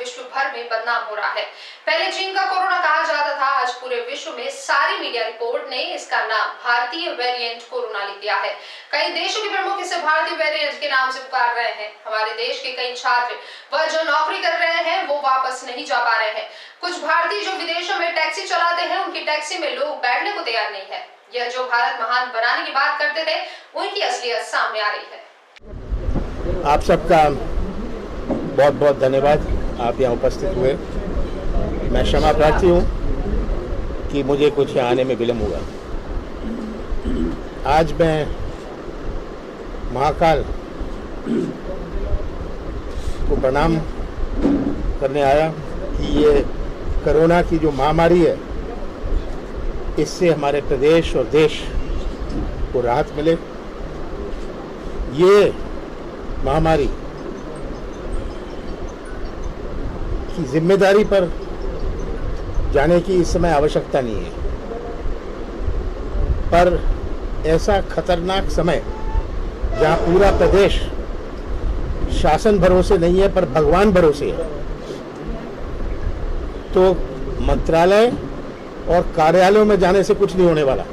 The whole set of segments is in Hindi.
विश्व भर में बदनाम हो रहा है। पहले चीन का कोरोना कहा जाता था, आज पूरे विश्व में सारी मीडिया रिपोर्ट ने इसका नाम भारतीय वेरिएंट कोरोना लिख दिया है। कई देशों के प्रमुख इसे भारतीय वेरिएंट के नाम से पुकार रहे हैं। हमारे देश के कई छात्र वह जो नौकरी कर रहे हैं वो वापस नहीं जा पा रहे हैं। कुछ भारतीय जो विदेशों में टैक्सी चलाते हैं, उनकी टैक्सी में लोग बैठने को तैयार नहीं है। यह जो भारत महान बनाने की बात करते थे, उनकी असलियत सामने आ रही है। आप सबका बहुत बहुत धन्यवाद, आप यहाँ उपस्थित हुए। मैं क्षमा प्रार्थी हूँ कि मुझे कुछ यहाँ आने में विलम्ब हुआ। आज मैं महाकाल को प्रणाम करने आया कि ये कोरोना की जो महामारी है, इससे हमारे प्रदेश और देश को राहत मिले। ये महामारी की जिम्मेदारी पर जाने की इस समय आवश्यकता नहीं है, पर ऐसा खतरनाक समय जहां पूरा प्रदेश शासन भरोसे नहीं है पर भगवान भरोसे है, तो मंत्रालय और कार्यालयों में जाने से कुछ नहीं होने वाला।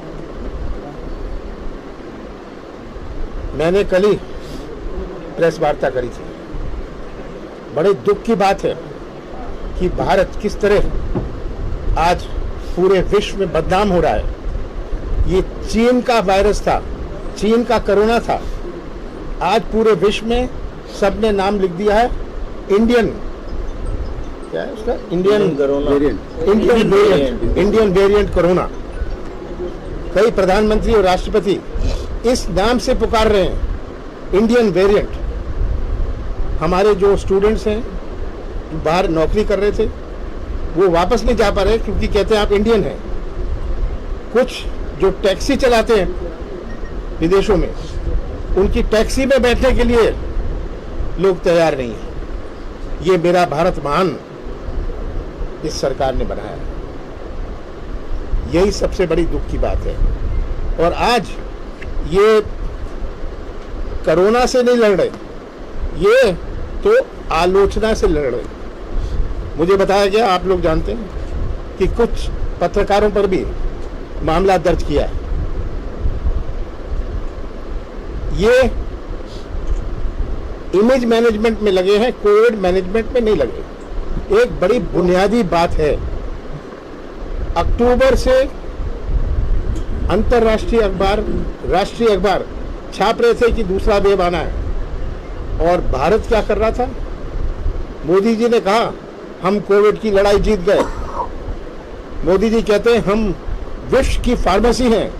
मैंने कल ही प्रेस वार्ता करी थी। बड़े दुख की बात है कि भारत किस तरह आज पूरे विश्व में बदनाम हो रहा है। ये चीन का वायरस था, चीन का कोरोना था। आज पूरे विश्व में सबने नाम लिख दिया है इंडियन, क्या है उसका, इंडियन वेरिएंट कोरोना। कई प्रधानमंत्री और राष्ट्रपति इस नाम से पुकार रहे हैं, इंडियन वेरिएंट। हमारे जो स्टूडेंट्स हैं, बाहर नौकरी कर रहे थे, वो वापस नहीं जा पा रहे क्योंकि कहते हैं आप इंडियन हैं। कुछ जो टैक्सी चलाते हैं विदेशों में, उनकी टैक्सी में बैठने के लिए लोग तैयार नहीं हैं। ये मेरा भारत महान इस सरकार ने बनाया है, यही सबसे बड़ी दुख की बात है। और आज ये कोरोना से नहीं लड़ रहे, ये तो आलोचना से लड़ रहे। मुझे बताया गया, आप लोग जानते हैं कि कुछ पत्रकारों पर भी मामला दर्ज किया है। ये इमेज मैनेजमेंट में लगे हैं, कोविड मैनेजमेंट में नहीं लगे। एक बड़ी बुनियादी बात है, अक्टूबर से अंतर्राष्ट्रीय अखबार, राष्ट्रीय अखबार छाप रहे थे कि दूसरा वेव आना है, और भारत क्या कर रहा था? मोदी जी ने कहा हम कोविड की लड़ाई जीत गए। मोदी जी कहते हैं हम विश्व की फार्मेसी हैं,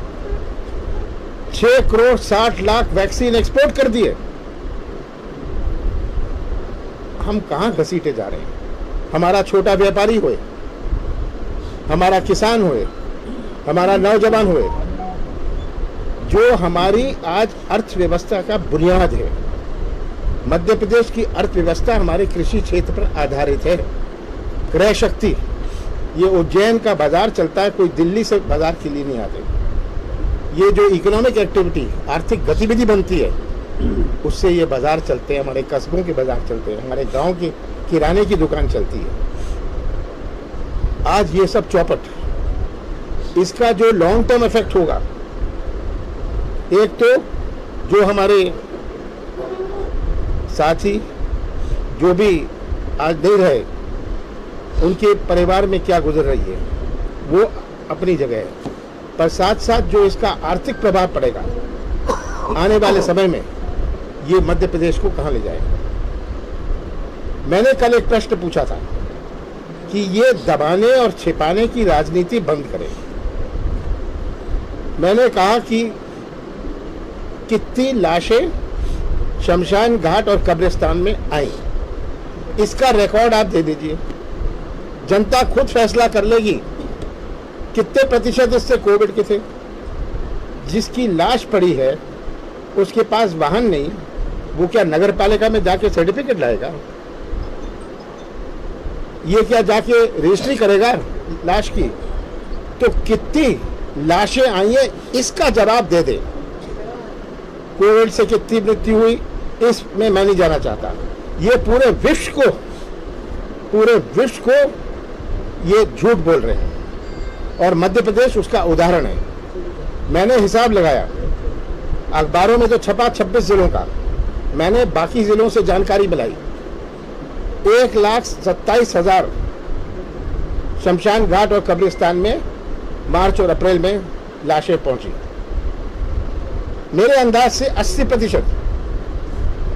6 करोड़ 60 लाख वैक्सीन एक्सपोर्ट कर दिए। हम कहां घसीटे जा रहे हैं? हमारा छोटा व्यापारी होए, हमारा किसान होए, हमारा नौजवान होए, जो हमारी आज अर्थव्यवस्था का बुनियाद है। मध्य प्रदेश की अर्थव्यवस्था हमारे कृषि क्षेत्र पर आधारित है। क्रय शक्ति, ये उज्जैन का बाजार चलता है, कोई दिल्ली से बाजार के लिए नहीं आते। ये जो इकोनॉमिक एक्टिविटी, आर्थिक गतिविधि बनती है, उससे ये बाजार चलते हैं, हमारे कस्बों के बाजार चलते हैं, हमारे गांव की किराने की दुकान चलती है। आज ये सब चौपट, इसका जो लॉन्ग टर्म इफेक्ट होगा, एक तो जो हमारे साथी जो भी आज नहीं रहे, उनके परिवार में क्या गुजर रही है वो अपनी जगह है, पर साथ साथ जो इसका आर्थिक प्रभाव पड़ेगा आने वाले समय में, ये मध्य प्रदेश को कहां ले जाएगा। मैंने कल एक प्रश्न पूछा था कि ये दबाने और छिपाने की राजनीति बंद करें। मैंने कहा कि कितनी लाशें शमशान घाट और कब्रिस्तान में आई, इसका रिकॉर्ड आप दे दीजिए। जनता खुद फैसला कर लेगी कितने प्रतिशत इससे कोविड के थे। जिसकी लाश पड़ी है उसके पास वाहन नहीं, वो क्या नगर पालिका में जाके सर्टिफिकेट लाएगा? ये क्या जाके रजिस्ट्री करेगा लाश की? तो कितनी लाशें आई है इसका जवाब दे दे। कोविड से कितनी मृत्यु हुई इसमें मैं नहीं जाना चाहता। ये पूरे विश्व को पूरे विश्व को ये झूठ बोल रहे हैं और मध्य प्रदेश उसका उदाहरण है। मैंने हिसाब लगाया, अखबारों में तो छपा 26 जिलों का, मैंने बाकी जिलों से जानकारी मिलाई। 1,27,000 शमशान घाट और कब्रिस्तान में मार्च और अप्रैल में लाशें पहुंची। मेरे अंदाज से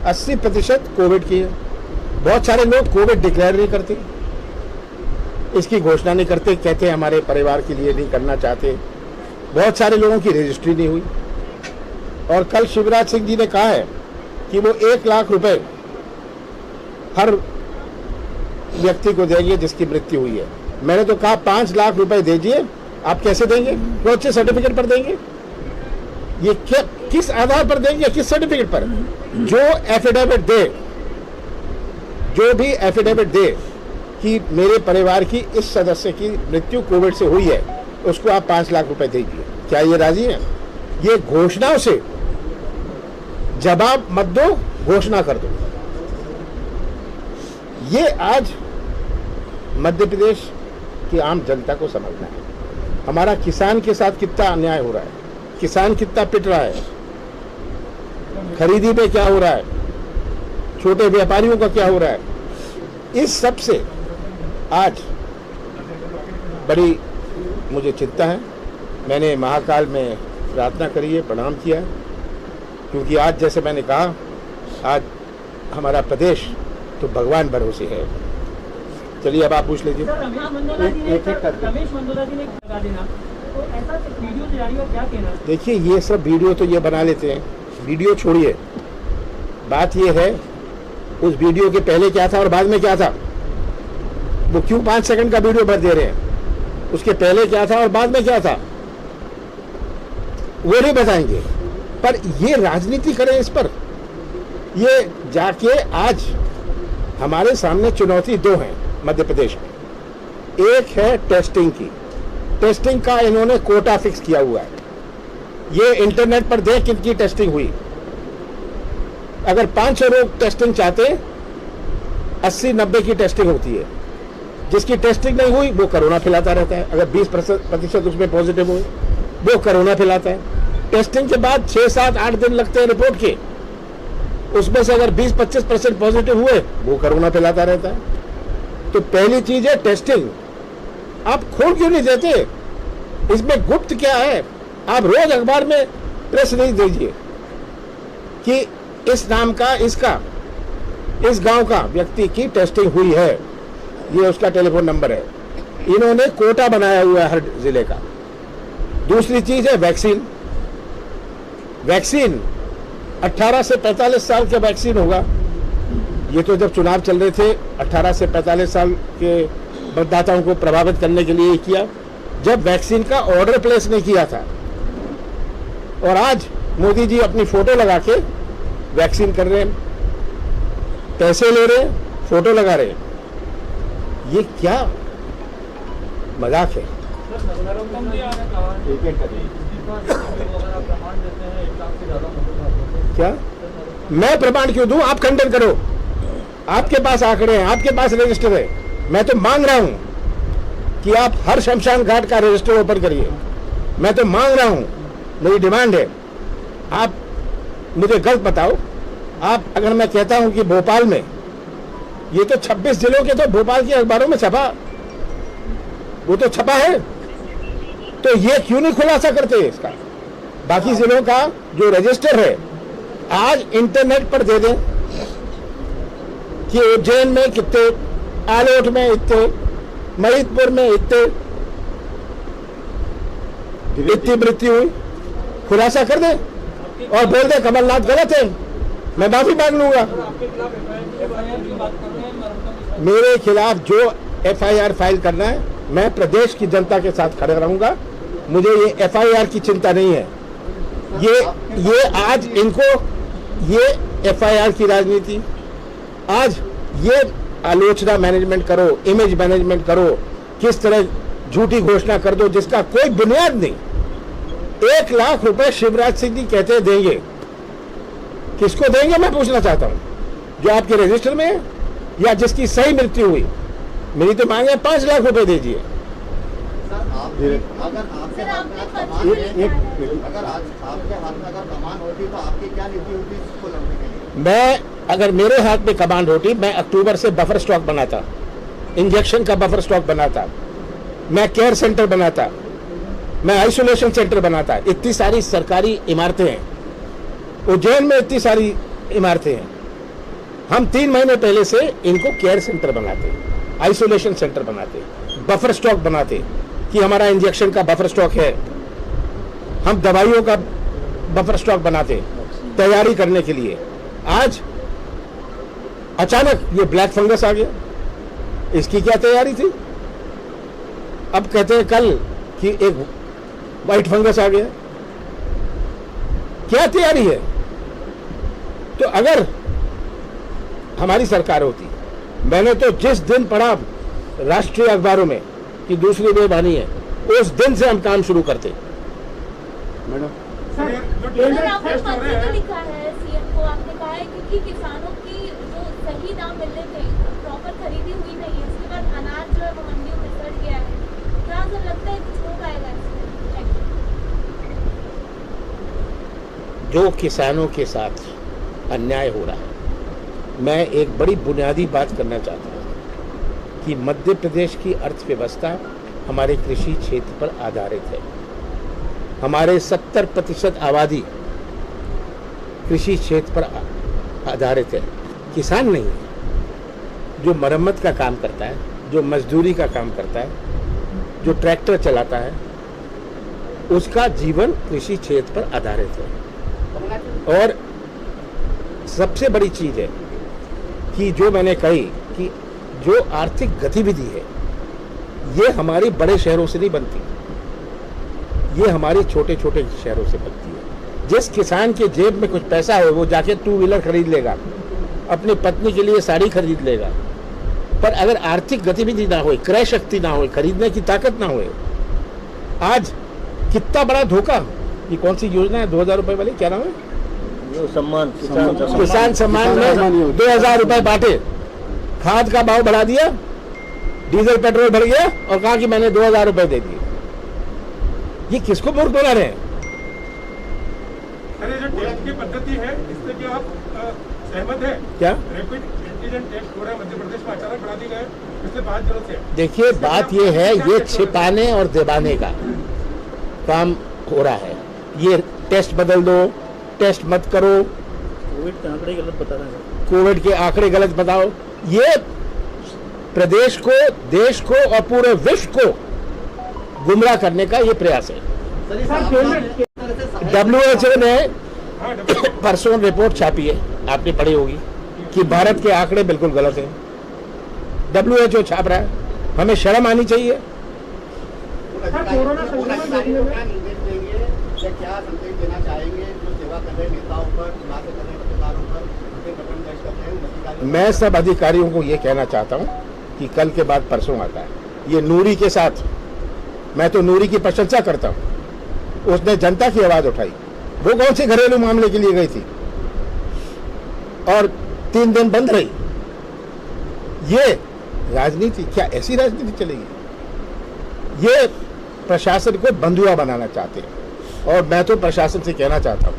80% कोविड की है। बहुत सारे लोग कोविड डिक्लेयर नहीं करते, इसकी घोषणा नहीं करते, कहते हैं हमारे परिवार के लिए नहीं करना चाहते। बहुत सारे लोगों की रजिस्ट्री नहीं हुई। और कल शिवराज सिंह जी ने कहा है कि वो 1 लाख रुपए हर व्यक्ति को देंगे जिसकी मृत्यु हुई है। मैंने तो कहा 5 लाख रुपए दीजिए। आप कैसे देंगे? कौन से सर्टिफिकेट पर देंगे? ये क्या, किस आधार पर देंगे? किस सर्टिफिकेट पर? जो एफिडेविट दे, जो भी एफिडेविट दे कि मेरे परिवार की इस सदस्य की मृत्यु कोविड से हुई है, उसको आप 5 लाख रुपए दीजिए। क्या ये राजी है? ये घोषणाओं से जवाब मत दो, घोषणा कर दो। ये आज मध्य प्रदेश की आम जनता को समझना है। हमारा किसान के साथ कितना अन्याय हो रहा है, किसान कितना पिट रहा है, खरीदी पे क्या हो रहा है, छोटे व्यापारियों का क्या हो रहा है। इस सब से आज बड़ी मुझे चिंता है। मैंने महाकाल में प्रार्थना करी है, प्रणाम किया है, क्योंकि आज जैसे मैंने कहा, आज हमारा प्रदेश तो भगवान भरोसे है। चलिए अब आप पूछ लीजिए। रमेश मंडोला जी ने लगा देना, तो ऐसा वीडियो जारी हो, क्या कहना? देखिए, ये सब वीडियो तो ये बना लेते हैं, वीडियो छोड़िए। बात ये है, उस वीडियो के पहले क्या था और बाद में क्या था। वो क्यों 5 सेकंड का वीडियो भर दे रहे हैं? उसके पहले क्या था और बाद में क्या था, वो नहीं बताएंगे। पर ये राजनीति करें इस पर। ये जाके आज हमारे सामने चुनौती 2 हैं मध्य प्रदेश में। एक है टेस्टिंग की। टेस्टिंग का इन्होंने कोटा फिक्स किया हुआ है। ये इंटरनेट पर देख कितनी टेस्टिंग हुई। अगर 500 लोग टेस्टिंग चाहते, 80-90 की टेस्टिंग होती है। जिसकी टेस्टिंग नहीं हुई वो कोरोना फैलाता रहता है। अगर 20% उसमें पॉजिटिव हुए वो कोरोना फैलाता है। टेस्टिंग के बाद 6, 7, 8 दिन लगते हैं रिपोर्ट के। उसमें से अगर 20-25% पॉजिटिव हुए वो कोरोना फैलाता रहता है। तो पहली चीज है टेस्टिंग। आप खोल क्यों नहीं देते? इसमें गुप्त क्या है? आप रोज अखबार में प्रेस नहीं दीजिए कि इस नाम का, इसका, इस गांव का व्यक्ति की टेस्टिंग हुई है, ये उसका टेलीफोन नंबर है। इन्होंने कोटा बनाया हुआ है हर जिले का। दूसरी चीज है वैक्सीन। वैक्सीन 18 से 45 साल का वैक्सीन होगा। ये तो जब चुनाव चल रहे थे 18 से 45 साल के मतदाताओं को प्रभावित करने के लिए किया, जब वैक्सीन का ऑर्डर प्लेस नहीं किया था। और आज मोदी जी अपनी फोटो लगा के वैक्सीन कर रहे हैं, पैसे ले रहे हैं, फोटो लगा रहे हैं। ये क्या मजाक है? क्या मैं प्रमाण क्यों दूं? आप खंडन करो। आपके पास आंकड़े हैं, आपके पास रजिस्टर है। मैं तो मांग रहा हूं कि आप हर शमशान घाट का रजिस्टर ओपन करिए। मैं तो मांग रहा हूं, मेरी डिमांड है। आप मुझे गलत बताओ। आप अगर मैं कहता हूं कि भोपाल में, ये तो 26 जिलों के तो भोपाल के अखबारों में छपा, वो तो छपा है, तो ये क्यों नहीं खुलासा करते इसका? बाकी जिलों का जो रजिस्टर है आज इंटरनेट पर दे दें कि उज्जैन में कितने, आलोट में इतने, महिदपुर में इतनी मृत्यु हुई, खुलासा कर दे और बोल दे कमलनाथ गलत है, मैं माफी मांग लूंगा। मेरे खिलाफ जो FIR फाइल करना है, मैं प्रदेश की जनता के साथ खड़े रहूंगा। मुझे ये FIR की चिंता नहीं है। ये आज इनको ये FIR की राजनीति, आज ये आलोचना मैनेजमेंट करो, इमेज मैनेजमेंट करो, किस तरह झूठी घोषणा कर दो जिसका कोई बुनियाद नहीं। 1 लाख रुपए शिवराज सिंह जी कहते देंगे, किसको देंगे मैं पूछना चाहता हूं? जो आपके रजिस्टर में है या जिसकी सही मृत्यु हुई? मेरी तो मांग है 5 लाख रुपए दीजिए। अगर आपके हाथ में कमान है, अगर आपके हाथ में अगर कमान होती तो आपकी क्या नीति होती इसको लड़ने के लिए? मैं अगर मेरे हाथ में कमान होती, मैं अक्टूबर से बफर स्टॉक बनाता, इंजेक्शन का बफर स्टॉक बनाता, मैं केयर सेंटर बनाता, मैं आइसोलेशन सेंटर बनाता। इतनी सारी सरकारी इमारतें हैं, उज्जैन में इतनी सारी इमारतें हैं। हम 3 महीने पहले से इनको केयर सेंटर बनाते, आइसोलेशन सेंटर बनाते, बफर स्टॉक बनाते कि हमारा इंजेक्शन का बफर स्टॉक है, हम दवाइयों का बफर स्टॉक बनाते तैयारी करने के लिए। आज अचानक ये ब्लैक फंगस आ गया, इसकी क्या तैयारी थी? अब कहते हैं कल कि एक व्हाइट फंगस आ गया, क्या तैयारी है? तो अगर हमारी सरकार होती, मैंने तो जिस दिन पढ़ा राष्ट्रीय अखबारों में कि दूसरी वेव आनी है, उस दिन से हम काम शुरू करते। मैडम सर, आपने पत्र तो लिखा है सीएम को, आपने कहा है क्योंकि किसानों की जो सही दाम मिलने थे, प्रॉपर खरीदी हुई नहीं है, इसके बाद अनाज जो है वो मंडियों में सड़ गया है। क्या सर लगता है कुछ हो पाएगा इसमें? जो किसानों के साथ अन्याय हो रहा है, मैं एक बड़ी बुनियादी बात करना चाहता हूँ कि मध्य प्रदेश की अर्थव्यवस्था हमारे कृषि क्षेत्र पर आधारित है। हमारे 70% आबादी कृषि क्षेत्र पर आधारित है, किसान नहीं है। जो मरम्मत का काम करता है, जो मजदूरी का काम करता है, जो ट्रैक्टर चलाता है, उसका जीवन कृषि क्षेत्र पर आधारित है। और सबसे बड़ी चीज है कि जो मैंने कही कि जो आर्थिक गतिविधि है, ये हमारी बड़े शहरों से नहीं बनती, ये हमारे छोटे छोटे शहरों से बनती है। जिस किसान के जेब में कुछ पैसा हो, वो जाके 2 व्हीलर खरीद लेगा, अपनी पत्नी के लिए साड़ी खरीद लेगा। पर अगर आर्थिक गतिविधि ना हो, क्रय शक्ति ना हो, खरीदने की ताकत ना हो, आज कितना बड़ा धोखा। ये कौन सी योजना है 2000 रुपए वाली, क्या नाम है? सम्मान किसान सम्मान में 2000 रुपए बांटे, खाद का भाव बढ़ा दिया, डीजल पेट्रोल बढ़ गया और कहा कि मैंने 2000 रुपए दे दिए। ये किसको मूर्ख बना रहे हैं? अरे जो टेस्ट की पद्धति है, इससे क्या आप सहमत है? क्या रैपिड एंटीजन टेस्ट हो रहा है मध्य प्रदेश में, अचानक बढ़ा दी गए पिछले 5 दिनों से। देखिए, बात ये है, ये छिपाने और दबाने का काम हो रहा है। ये टेस्ट बदल दो, टेस्ट मत करो, कोविड के आंकड़े गलत बता रहे हैं। कोविड के आंकड़े गलत बताओ। ये प्रदेश को, देश को और पूरे विश्व को गुमराह करने का ये प्रयास है। WHO ने परसों रिपोर्ट छापी है, आपने पढ़ी होगी, कि भारत के आंकड़े बिल्कुल गलत हैं। WHO छाप रहा है, हमें शर्म आनी चाहिए। कोरोना क्या संदेश देना चाहेंगे जो सेवा कर रहे नेताओं पर, बातें कर रहे पत्रकारों पर, उनके बटन प्रेस करते हैं? मैं सब अधिकारियों को ये कहना चाहता हूँ कि कल के बाद परसों आता है। ये नूरी के साथ, मैं तो नूरी की प्रशंसा करता हूँ, उसने जनता की आवाज उठाई। वो कौन से घरेलू मामले के लिए गई थी और 3 दिन बंद रही? ये राजनीति, क्या ऐसी राजनीति चलेगी? ये प्रशासन को बंधुआ बनाना चाहते हैं। और मैं तो प्रशासन से कहना चाहता हूँ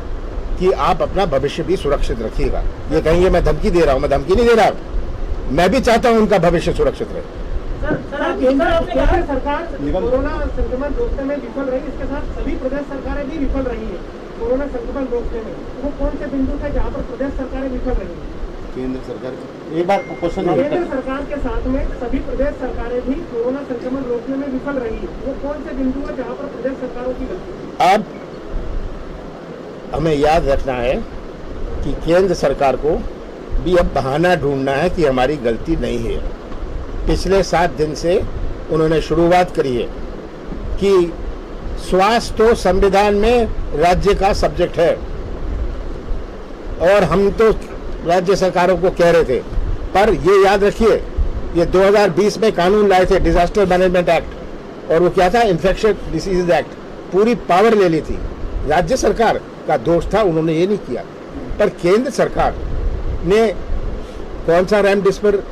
कि आप अपना भविष्य भी सुरक्षित रखिएगा। ये कहेंगे मैं धमकी दे रहा हूँ, मैं धमकी नहीं दे रहा, मैं भी चाहता हूँ उनका भविष्य सुरक्षित रहे। केंद्र सरकार कोरोना संक्रमण रोकने में विफल रही, इसके साथ सभी प्रदेश सरकारें भी विफल रही है कोरोना संक्रमण रोकने में। वो कौन से बिंदु थे जहाँ पर प्रदेश सरकारें विफल रही है? केंद्र सरकार एक बार क्वेश्चन केंद्र सरकार के साथ में सभी प्रदेश सरकारें भी कोरोना संक्रमण रोकने में विफल रही है। वो कौन से बिंदु है जहाँ पर प्रदेश सरकारों की गलती है? अब हमें याद रखना है कि केंद्र सरकार को भी अब बहाना ढूंढना है कि हमारी गलती नहीं है। पिछले 7 दिन से उन्होंने शुरुआत करी है कि स्वास्थ्य तो संविधान में राज्य का सब्जेक्ट है और हम तो राज्य सरकारों को कह रहे थे, पर ये याद रखिए, ये 2020 में कानून लाए थे, डिजास्टर मैनेजमेंट एक्ट, और वो क्या था, इन्फेक्शियस डिसीज एक्ट। पूरी पावर ले ली थी, राज्य सरकार का दोष था, उन्होंने ये नहीं किया। पर केंद्र सरकार ने कौन सा रेमडेसिविर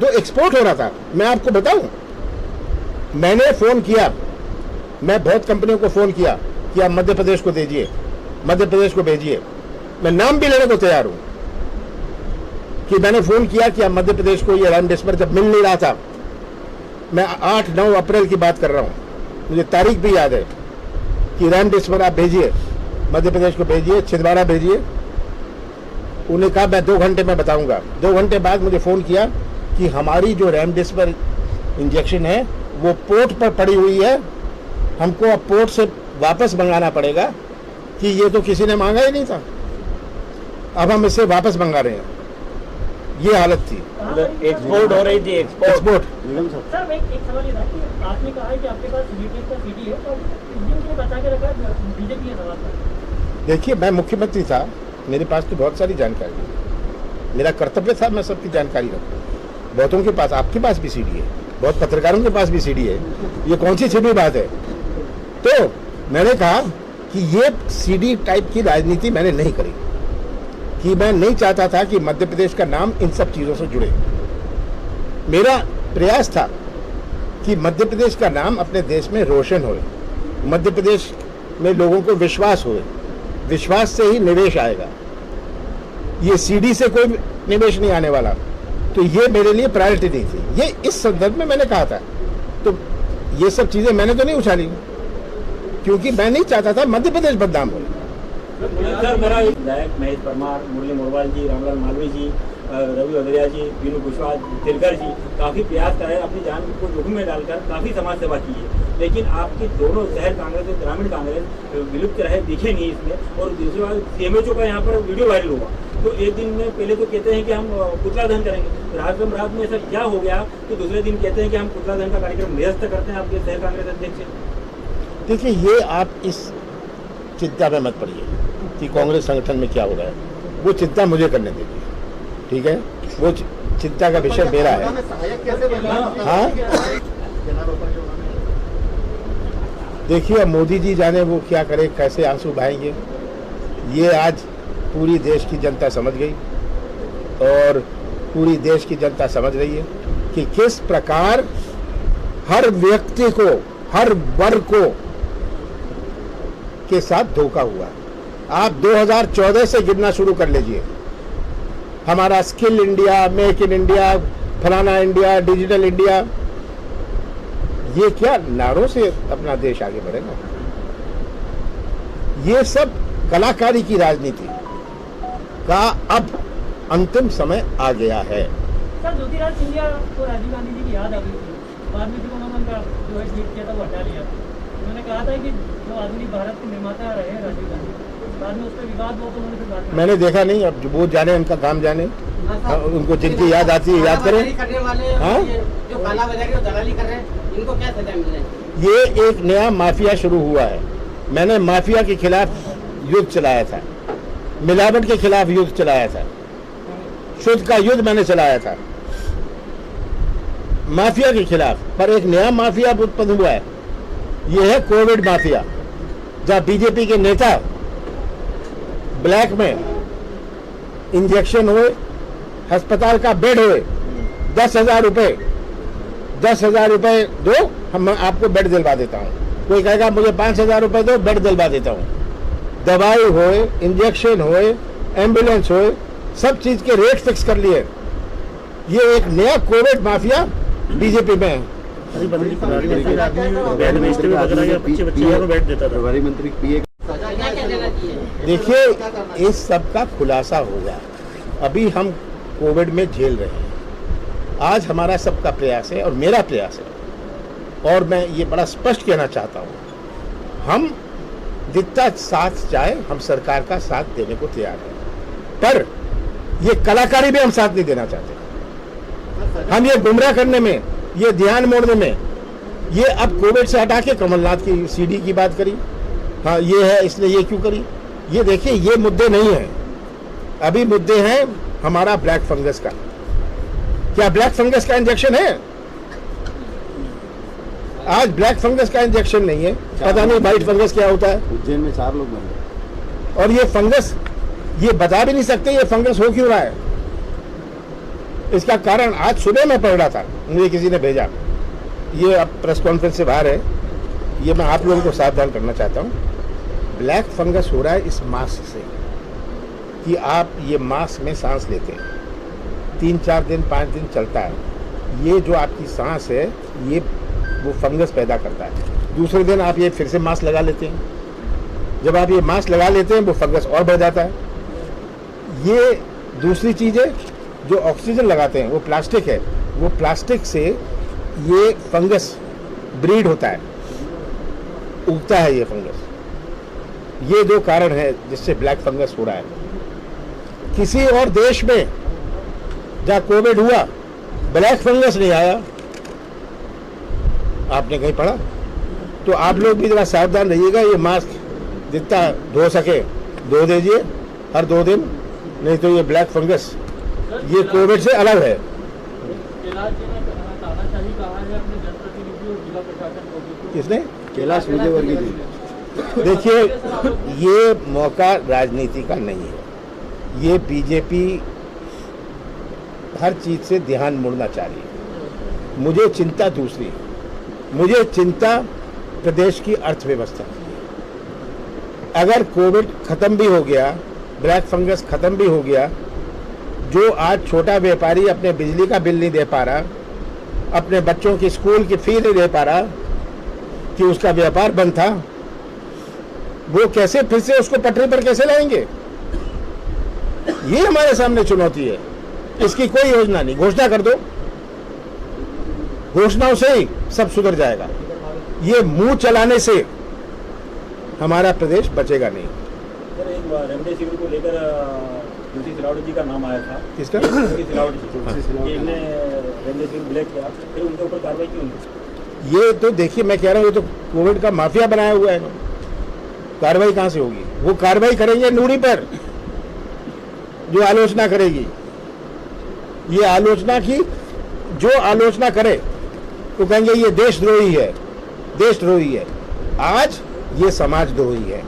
तो एक्सपोर्ट हो रहा था। मैं आपको बताऊं, मैंने फोन किया, मैं बहुत कंपनियों को फोन किया कि आप मध्य प्रदेश को दीजिए, मध्य प्रदेश को भेजिए। मैं नाम भी लेने को तैयार हूं कि मैंने फोन किया कि आप मध्य प्रदेश को ये रेमडेसिविर जब मिल नहीं रहा था, मैं 8-9 अप्रैल की बात कर रहा हूं, मुझे तारीख भी याद है कि रेमडेसिविर आप भेजिए, मध्य प्रदेश को भेजिए, छिंदवाड़ा भेजिए। उन्होंने कहा मैं 2 घंटे में बताऊंगा। 2 घंटे बाद मुझे फोन किया कि हमारी जो रेमडेसिविर इंजेक्शन है वो पोर्ट पर पड़ी हुई है, हमको अब पोर्ट से वापस मंगाना पड़ेगा कि ये तो किसी ने मांगा ही नहीं था, अब हम इससे वापस मंगा रहे हैं। ये हालत थी। एक्सपोर्ट हो रही थी, एक्सपोर्ट। सर एक सवाल ये था कि आपने कहा है कि आपके पास बीटेक का सीडी है, तो इस दिन को बचा के रखा है बीजेपी है सवाल। देखिए, मैं मुख्यमंत्री था, मेरे पास तो बहुत सारी जानकारी है, मेरा कर्तव्य था मैं सबकी जानकारी रखूं। बहुतों के पास, आपके पास भी सीडी है, बहुत पत्रकारों के पास भी सीडी है, ये कौन सी छिपी बात है? तो मैंने कहा कि ये सीडी टाइप की राजनीति मैंने नहीं करी, कि मैं नहीं चाहता था कि मध्य प्रदेश का नाम इन सब चीज़ों से जुड़े। मेरा प्रयास था कि मध्य प्रदेश का नाम अपने देश में रोशन होए, मध्य प्रदेश में लोगों को विश्वास होए, विश्वास से ही निवेश आएगा, ये सीडी से कोई निवेश नहीं आने वाला। तो ये मेरे लिए प्रायोरिटी नहीं थी, ये इस संदर्भ में मैंने कहा था। तो ये सब चीज़ें मैंने तो नहीं उछाली, क्योंकि मैं नहीं चाहता था मध्य प्रदेश बदनाम हो। सर, मेरा विधायक महेश परमार, मुरली मोरवाल जी, रामलाल मालवीय जी, रवि वधरिया जी, विनू कुशवाहा, तिलकर जी काफ़ी प्रयास कर रहे हैं, अपनी जान को जोखिम में डालकर काफ़ी समाज सेवा की है, लेकिन आपकी दोनों शहर कांग्रेस और ग्रामीण कांग्रेस विलुप्त रहे, दिखे नहीं इसमें। और दूसरी बात, CMHO का यहाँ पर वीडियो वायरल हुआ, तो एक दिन में पहले तो कहते हैं कि हम पुतला दहन करेंगे, रात में ऐसा क्या हो गया कि दूसरे दिन कहते हैं कि हम पुतला दहन का कार्यक्रम निरस्त करते हैं आपके शहर कांग्रेस अध्यक्ष। देखिए, ये आप इस चिंता में मत पड़िए कि कांग्रेस संगठन में क्या हो रहा है, वो चिंता मुझे करने दीजिए, ठीक है? वो चिंता का विषय मेरा है। हाँ, देखिए, अब मोदी जी जाने वो क्या करे, कैसे आंसू बहाएंगे, ये आज पूरी देश की जनता समझ गई और पूरी देश की जनता समझ रही है कि किस प्रकार हर व्यक्ति को, हर वर्ग को के साथ धोखा हुआ। आप 2014 से गिनना शुरू कर लीजिए, हमारा skill India, make in India, फलाना इंडिया, डिजिटल इंडिया, ये क्या नारों से अपना देश आगे बढ़ेगा? ये सब कलाकारी की राजनीति का अब अंतिम समय आ गया है। सर, ज्योतिराज सिंधिया को राजीव गांधी जी की याद आ गई थी, बाद में जो उन्होंने उनका जो है ट्वीट किया था वो हटा लिया। उन्होंने कहा था कि जो आधुनिक भारत के निर्माता रहे राजीव गांधी, बाद में उस पर विवाद हुआ तो उन्होंने फिर बात। मैंने देखा नहीं, अब वो जाने, उनका काम जाने, उनको जिनकी याद आती है याद करें। हाँ, जो काला बाजारी और दलाली कर रहे हैं, इनको क्या सजा मिल रही है? ये एक नया माफिया शुरू हुआ है। मैंने माफिया के खिलाफ युद्ध चलाया था, मिलावट के खिलाफ युद्ध चलाया था, शुद्ध का युद्ध मैंने चलाया था माफिया के खिलाफ। पर एक नया माफिया उत्पन्न हुआ है, यह है कोविड माफिया, जहां बीजेपी के नेता ब्लैक में इंजेक्शन हुए, अस्पताल का बेड हुए, 10,000 रुपए, 10,000 रुपए दो, हम आपको बेड दिलवा देता हूँ। कोई कहेगा मुझे 5,000 रुपए दो, बेड दिलवा देता हूँ। दवाई होए, इंजेक्शन होए, एम्बुलेंस होए, सब चीज के रेट फिक्स कर लिए। ये एक नया कोविड माफिया बीजेपी में है। देखिए, इस सब का खुलासा होगा, अभी हम कोविड में झेल रहे हैं। आज हमारा सबका प्रयास है और मेरा प्रयास है, और मैं ये बड़ा स्पष्ट कहना चाहता हूँ, हम जितना साथ चाहे हम सरकार का साथ देने को तैयार हैं, पर ये कलाकारी भी हम साथ नहीं देना चाहते। हम ये गुमराह करने में, ये ध्यान मोड़ने में, ये अब कोविड से हटा के कमलनाथ की सीडी की बात करी, हाँ ये है इसने ये क्यों करी, ये देखिए ये मुद्दे नहीं हैं। अभी मुद्दे हैं हमारा ब्लैक फंगस का। क्या ब्लैक फंगस का इंजेक्शन है? आज ब्लैक फंगस का इंजेक्शन नहीं है, पता नहीं व्हाइट फंगस क्या होता है। उज्जैन में 4 लोग मरे, और ये फंगस, ये बता भी नहीं सकते ये फंगस हो क्यों रहा है। इसका कारण आज सुबह मैं पढ़ रहा था, मुझे किसी ने भेजा, ये अब प्रेस कॉन्फ्रेंस से बाहर है, ये मैं आप लोगों को सावधान करना चाहता हूँ। ब्लैक फंगस हो रहा है इस मास्क से, कि आप ये मास्क में सांस लेते हैं, 3-4 दिन 5 दिन चलता है, ये जो आपकी सांस है ये वो फंगस पैदा करता है। दूसरे दिन आप ये फिर से मास्क लगा लेते हैं, जब आप ये मास्क लगा लेते हैं वो फंगस और बढ़ जाता है। ये दूसरी चीज़ है, जो ऑक्सीजन लगाते हैं वो प्लास्टिक है, वो प्लास्टिक से ये फंगस ब्रीड होता है, उगता है ये फंगस। ये 2 कारण है जिससे ब्लैक फंगस हो रहा है। किसी और देश में जहाँ कोविड हुआ ब्लैक फंगस नहीं आया, आपने कहीं पढ़ा? तो आप लोग भी जरा सावधान रहिएगा। ये मास्क जितना धो सके धो दीजिए हर 2 दिन, नहीं तो ये ब्लैक फंगस ये कोविड से अलग है। किसने? कैलाश विजयवर्गीय जी। देखिए, ये मौका राजनीति का नहीं है, ये बीजेपी हर चीज से ध्यान मुड़ना चाह रही है। मुझे चिंता दूसरी है, मुझे चिंता प्रदेश की अर्थव्यवस्था की है। अगर कोविड खत्म भी हो गया, ब्लैक फंगस खत्म भी हो गया, जो आज छोटा व्यापारी अपने बिजली का बिल नहीं दे पा रहा, अपने बच्चों की स्कूल की फी नहीं दे पा रहा, कि उसका व्यापार बंद था, वो कैसे फिर से उसको पटरी पर कैसे लाएंगे? ये हमारे सामने चुनौती है। इसकी कोई योजना नहीं, घोषणा कर दो, घोषणाओं से ही सब सुधर जाएगा। ये मुंह चलाने से हमारा प्रदेश बचेगा नहीं। सर, एक रेमडेसिविर को लेकर तुलसी सिलावट जी का नाम आया था। किसका? तुलसी सिलावट जी, इन्होंने रेमडेसिविर ब्लैक किया, फिर उनके ऊपर कार्रवाई क्यों नहीं? ये तो देखिए, मैं कह रहा हूँ ये तो कोविड का माफिया बनाया हुआ है ना, कार्रवाई कहां से होगी? वो कार्रवाई करेंगे नूरी पर, जो आलोचना करेगी। ये आलोचना की, जो आलोचना करे तो कहेंगे ये देशद्रोही है, देशद्रोही है। आज ये समाजद्रोही है।